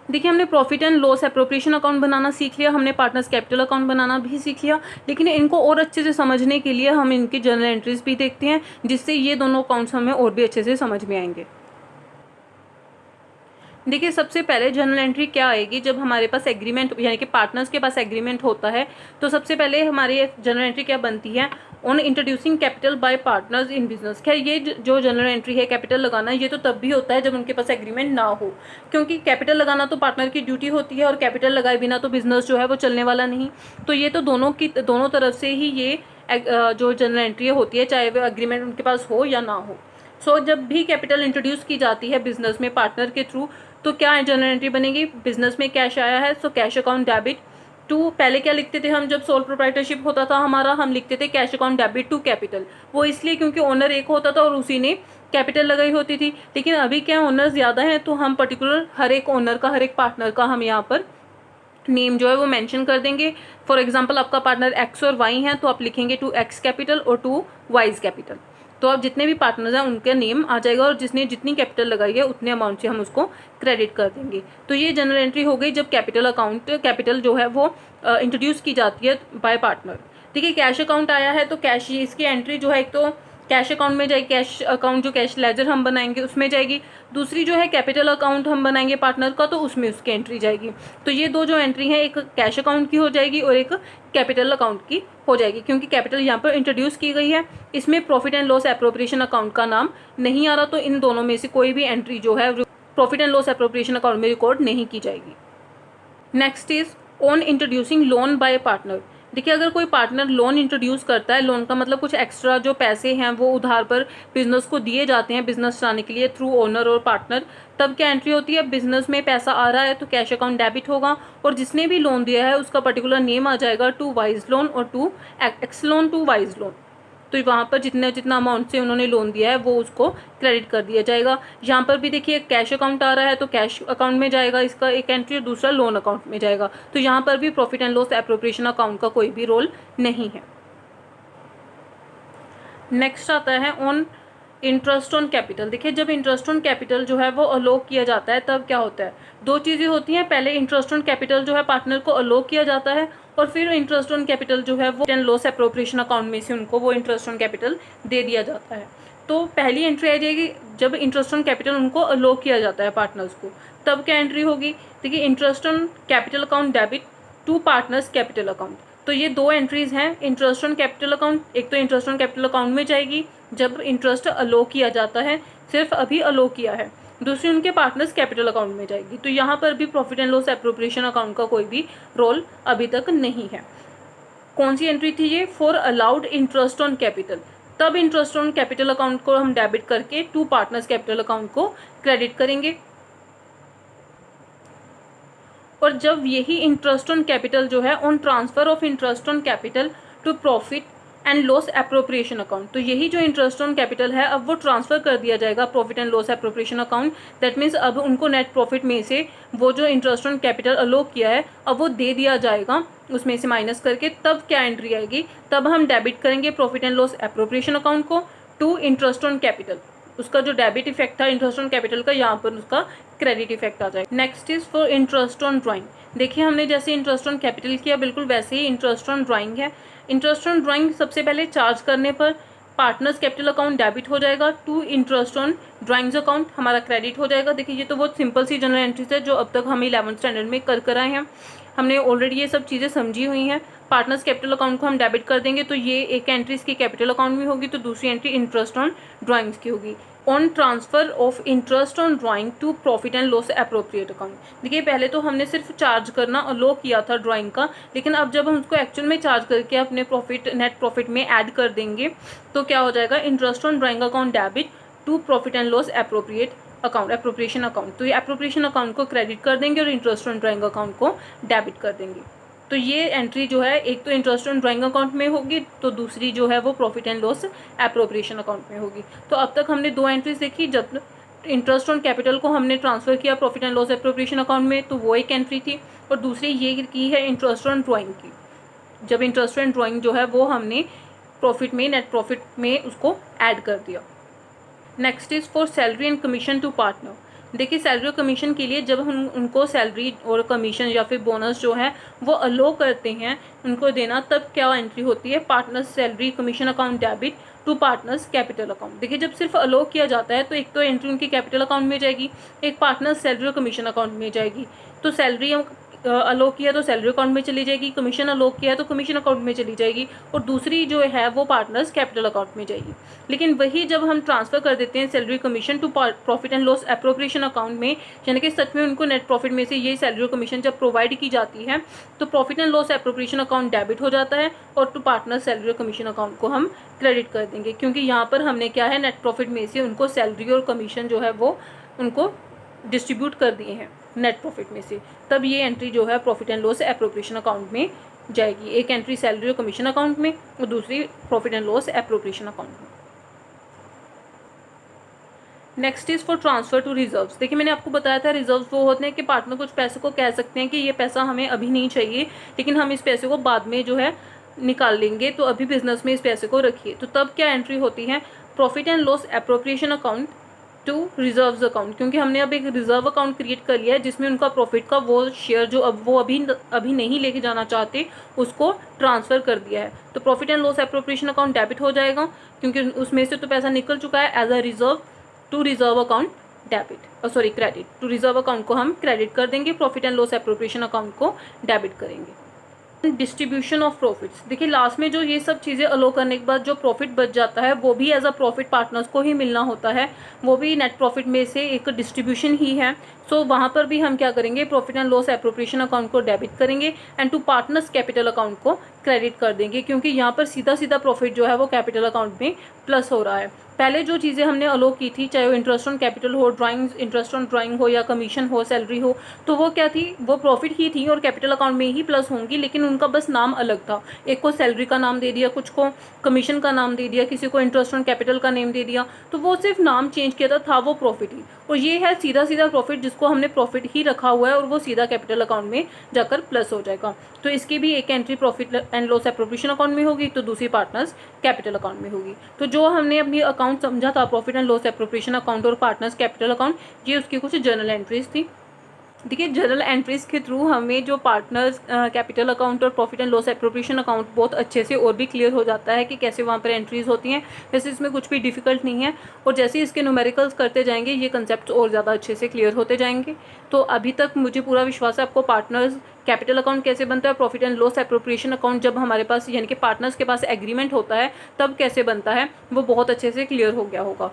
देखिए हमने profit and loss appropriation account बनाना सीख लिया, हमने पार्टनर्स कैपिटल अकाउंट बनाना भी सीख लिया, लेकिन इनको और अच्छे से समझने के लिए हम इनकी जर्नल एंट्रीज भी देखते हैं, जिससे ये दोनों अकाउंट्स हमें और भी अच्छे से समझ में आएंगे। देखिए सबसे पहले जर्नल एंट्री क्या आएगी, जब हमारे पास एग्रीमेंट यानी कि पार्टनर्स के पास एग्रीमेंट होता है, तो सबसे पहले हमारी जर्नल एंट्री क्या बनती है, on introducing capital by partners in business. खैर ये जो जर्नल एंट्री है कैपिटल लगाना, ये तो तब भी होता है जब उनके पास एग्रीमेंट ना हो, क्योंकि कैपिटल लगाना तो पार्टनर की ड्यूटी होती है और कैपिटल लगाए बिना तो बिजनेस जो है वो चलने वाला नहीं। तो ये तो दोनों तरफ से ही ये जो जर्नल एंट्री होती है, चाहे वो एग्रीमेंट उनके पास हो या ना हो। सो जब भी कैपिटल इंट्रोड्यूस की जाती है बिजनेस में पार्टनर के थ्रू, तो क्या जर्नल एंट्री बनेगी, बिजनेस में कैश आया है so cash account debit to, पहले क्या लिखते थे हम, जब सोल प्रोप्राइटरशिप होता था हमारा, हम लिखते थे cash account debit to capital. वो इसलिए क्योंकि ओनर एक होता था और उसी ने कैपिटल लगाई होती थी। लेकिन अभी क्या ओनर ज़्यादा हैं, तो हम पर्टिकुलर हर एक ओनर का, हर एक पार्टनर का हम यहाँ पर नेम जो है वो मेंशन कर देंगे। फॉर एग्जांपल आपका पार्टनर एक्स और वाई हैं, तो आप लिखेंगे टू एक्स कैपिटल और टू वाईज कैपिटल। तो अब जितने भी पार्टनर्स हैं उनका नेम आ जाएगा, और जिसने जितनी कैपिटल लगाई है उतने अमाउंट से हम उसको क्रेडिट कर देंगे। तो ये जनरल एंट्री हो गई जब कैपिटल जो है वो इंट्रोड्यूस की जाती है बाय पार्टनर। देखिए कैश अकाउंट आया है, तो कैश इसकी एंट्री जो है, एक तो कैश अकाउंट में जाएगी, कैश अकाउंट जो कैश लेजर हम बनाएंगे उसमें जाएगी, दूसरी जो है कैपिटल अकाउंट हम बनाएंगे पार्टनर का, तो उसमें उसकी एंट्री जाएगी। तो ये दो जो एंट्री है, एक कैश अकाउंट की हो जाएगी और एक कैपिटल अकाउंट की हो जाएगी, क्योंकि कैपिटल यहाँ पर इंट्रोड्यूस की गई है। इसमें profit and loss appropriation account का नाम नहीं आ रहा, तो इन दोनों में से कोई भी एंट्री जो है profit and loss appropriation account में रिकॉर्ड नहीं की जाएगी। Next is on introducing loan by partner. देखिए अगर कोई पार्टनर लोन इंट्रोड्यूस करता है, लोन का मतलब कुछ एक्स्ट्रा जो पैसे हैं वो उधार पर बिजनेस को दिए जाते हैं बिजनेस चलाने के लिए थ्रू ओनर और पार्टनर, तब क्या एंट्री होती है, बिजनेस में पैसा आ रहा है तो कैश अकाउंट डेबिट होगा, और जिसने भी लोन दिया है उसका पर्टिकुलर नेम आ जाएगा टू वाइज लोन और to X loan to Y's loan. तो वहाँ पर जितना अमाउंट से उन्होंने लोन दिया है वो उसको क्रेडिट कर दिया जाएगा। यहाँ पर भी देखिए कैश अकाउंट आ रहा है, तो कैश अकाउंट में जाएगा इसका एक एंट्री, और दूसरा लोन अकाउंट में जाएगा। तो यहाँ पर भी profit and loss appropriation account का कोई भी रोल नहीं है। नेक्स्ट आता है ऑन इंटरेस्ट ऑन कैपिटल। देखिए जब इंटरेस्ट ऑन कैपिटल जो है वो अलोक किया जाता है, तब क्या होता है, दो चीज़ें होती हैं। पहले इंटरेस्ट ऑन कैपिटल जो है पार्टनर को अलोक किया जाता है, और फिर इंटरेस्ट ऑन कैपिटल जो है वो एंड लॉस एप्रोप्रिएशन अकाउंट में से उनको वो इंटरेस्ट ऑन कैपिटल दे दिया जाता है। तो पहली एंट्री आ जाएगी जब इंटरेस्ट ऑन कैपिटल उनको अलोक किया जाता है पार्टनर्स को, तब क्या एंट्री होगी, देखिए interest on capital account debit to partners capital account. तो ये दो एंट्रीज हैं इंटरेस्ट ऑन कैपिटल अकाउंट, एक तो इंटरेस्ट ऑन कैपिटल अकाउंट में जाएगी जब इंटरेस्ट अलोक किया जाता है, सिर्फ अभी अलोक किया है, दूसरी उनके पार्टनर्स कैपिटल अकाउंट में जाएगी। तो यहाँ पर भी profit and loss appropriation account का कोई भी रोल अभी तक नहीं है। कौन सी एंट्री थी ये, for allowed interest on capital, तब इंटरेस्ट ऑन कैपिटल अकाउंट को हम डेबिट करके टू पार्टनर्स कैपिटल अकाउंट को क्रेडिट करेंगे। और जब यही इंटरेस्ट ऑन कैपिटल जो है on transfer of interest on capital to profit and loss appropriation account, तो यही जो इंटरेस्ट ऑन कैपिटल है अब वो ट्रांसफर कर दिया जाएगा profit and loss appropriation account. That means अब उनको नेट प्रॉफिट में से वो जो इंटरेस्ट ऑन कैपिटल अलोक किया है अब वो दे दिया जाएगा उसमें से माइनस करके। तब क्या एंट्री आएगी, तब हम डेबिट करेंगे profit and loss appropriation account को टू इंटरेस्ट ऑन कैपिटल, उसका जो डेबिट इफेक्ट था इंटरेस्ट ऑन कैपिटल का, यहाँ पर उसका क्रेडिट इफेक्ट आ जाएगा। Next is for interest on drawing. देखिए हमने जैसे इंटरेस्ट ऑन कैपिटल किया बिल्कुल वैसे ही इंटरेस्ट ऑन ड्राइंग है। इंटरेस्ट ऑन ड्राइंग सबसे पहले चार्ज करने पर पार्टनर्स कैपिटल अकाउंट डेबिट हो जाएगा to interest on drawings account हमारा क्रेडिट हो जाएगा। देखिए ये तो बहुत सिंपल सी जनरल एंट्रीज है जो अब तक हम 11th स्टैंडर्ड में कर आए हैं, हमने ऑलरेडी ये सब चीज़ें समझी हुई हैं। पार्टनर्स कैपिटल अकाउंट को हम डेबिट कर देंगे, तो ये एक एंट्री इसकी कैपिटल अकाउंट में होगी, तो दूसरी एंट्री इंटरेस्ट ऑन ड्राइंग्स की होगी। On transfer of interest on drawing to profit and loss appropriate account. देखिए पहले तो हमने सिर्फ चार्ज करना अलो किया था ड्राइंग का, लेकिन अब जब हम उसको एक्चुअल में चार्ज करके अपने प्रॉफिट नेट प्रॉफिट में ऐड कर देंगे तो क्या हो जाएगा, interest on drawing account debit to profit and loss appropriation account. तो ये एप्रोप्रिएशन अकाउंट को क्रेडिट कर देंगे और इंटरेस्ट ऑन ड्राइंग अकाउंट को डेबिट कर देंगे। तो ये एंट्री जो है एक तो इंटरेस्ट ऑन ड्राइंग अकाउंट में होगी, तो दूसरी जो है वो profit and loss appropriation account में होगी। तो अब तक हमने दो एंट्रीज देखी, जब इंटरेस्ट ऑन कैपिटल को हमने ट्रांसफर किया profit and loss appropriation account में तो वो एक एंट्री थी, और दूसरी ये की है इंटरेस्ट ऑन ड्राइंग की, जब इंटरेस्ट ऑन ड्राइंग जो है वो हमने प्रॉफिट में नेट प्रॉफिट में उसको ऐड कर दिया। Next is for salary and commission to partner. देखिए सैलरी और कमीशन के लिए जब हम उनको सैलरी और कमीशन या फिर बोनस जो है वो अलो करते हैं उनको देना, तब क्या एंट्री होती है, partners salary commission account debit to partners capital account. देखिए जब सिर्फ अलो किया जाता है तो एक तो एंट्री उनकी कैपिटल अकाउंट में जाएगी, एक पार्टनर्स सैलरी और कमीशन अकाउंट में जाएगी। तो सैलरी अलो किया तो सैलरी अकाउंट में चली जाएगी, कमीशन अलो किया तो कमीशन अकाउंट में चली जाएगी, और दूसरी जो है वो पार्टनर्स कैपिटल अकाउंट में जाएगी। लेकिन वही जब हम ट्रांसफर कर देते हैं salary commission to profit and loss appropriation account में, यानी कि सच में उनको नेट प्रॉफिट में से ये सैलरी और कमीशन जब प्रोवाइड की जाती है तो profit and loss appropriation account debit हो जाता है और टू पार्टनर सैलरी और कमीशन अकाउंट को हम क्रेडिट कर देंगे, क्योंकि यहाँ पर हमने क्या है नेट प्रॉफिट में से उनको सैलरी और कमीशन जो है वो उनको डिस्ट्रीब्यूट कर दिए हैं नेट प्रॉफिट में से। तब ये एंट्री जो है profit and loss appropriation account में जाएगी। एक एंट्री सैलरी और कमीशन अकाउंट में और दूसरी profit and loss appropriation account में। Next is for transfer to reserves. देखिए मैंने आपको बताया था रिजर्व्स वो होते हैं कि पार्टनर कुछ पैसे को कह सकते हैं कि ये पैसा हमें अभी नहीं चाहिए, लेकिन हम इस पैसे को बाद में जो है निकाल लेंगे, तो अभी बिजनेस में इस पैसे को रखिए। तो तब क्या एंट्री होती है, profit and loss appropriation account to reserves account, क्योंकि हमने अब एक रिजर्व अकाउंट क्रिएट कर लिया है जिसमें उनका प्रॉफिट का वो शेयर जो अब वो अभी नहीं लेके जाना चाहते उसको ट्रांसफर कर दिया है। तो profit and loss appropriation account debit हो जाएगा, क्योंकि उसमें से तो पैसा निकल चुका है as a reserve to reserve account debit, sorry credit to reserve account को हम क्रेडिट कर देंगे, profit and loss appropriation account को डेबिट करेंगे। डिस्ट्रीब्यूशन ऑफ प्रॉफिट्स, देखिए लास्ट में जो ये सब चीज़ें अलो करने के बाद जो प्रॉफिट बच जाता है वो भी एज अ प्रॉफिट पार्टनर्स को ही मिलना होता है, वो भी नेट प्रॉफिट में से एक डिस्ट्रीब्यूशन ही है। सो वहाँ पर भी हम क्या करेंगे, profit and loss appropriation account को डेबिट करेंगे and to partners capital account को क्रेडिट कर देंगे, क्योंकि यहाँ पर सीधा सीधा प्रॉफिट जो है वो कैपिटल अकाउंट में प्लस हो रहा है। पहले जो चीज़ें हमने अलो की थी, चाहे वो इंटरेस्ट ऑन कैपिटल हो, ड्राइंग इंटरेस्ट ऑन ड्राइंग हो या कमीशन हो, सैलरी हो, तो वो क्या थी, वो प्रॉफिट ही थी और कैपिटल अकाउंट में ही प्लस होंगी, लेकिन उनका बस नाम अलग था। एक को सैलरी का नाम दे दिया, कुछ को कमीशन का नाम दे दिया, किसी को इंटरेस्ट ऑन कैपिटल का नेम दे दिया, तो वो सिर्फ नाम चेंज किया था वो प्रॉफिट ही। और ये है सीधा सीधा प्रॉफिट जिसको हमने प्रॉफिट ही रखा हुआ है और वो सीधा कैपिटल अकाउंट में जाकर प्लस हो जाएगा। तो इसकी भी एक entry profit and loss appropriation account में होगी, तो दूसरी पार्टनर्स कैपिटल अकाउंट में होगी। तो जो हमने अपनी अकाउंट समझा था profit and loss appropriation account और पार्टनर्स कैपिटल अकाउंट, ये उसकी कुछ जर्नल एंट्रीज थी। देखिए जर्नल एंट्रीज के थ्रू हमें जो पार्टनर्स कैपिटल अकाउंट और profit and loss appropriation account बहुत अच्छे से और भी क्लियर हो जाता है कि कैसे वहाँ पर एंट्रीज होती हैं। वैसे इसमें कुछ भी डिफिकल्ट नहीं है, और जैसे इसके न्यूमेरिकल्स करते जाएंगे ये कंसेप्ट और ज़्यादा अच्छे से क्लियर होते जाएंगे। तो अभी तक मुझे पूरा विश्वास है आपको पार्टनर्स कैपिटल अकाउंट कैसे बनता है, profit and loss appropriation account जब हमारे पास यानी कि पार्टनर्स के पास एग्रीमेंट होता है तब कैसे बनता है, वो बहुत अच्छे से क्लियर हो गया होगा।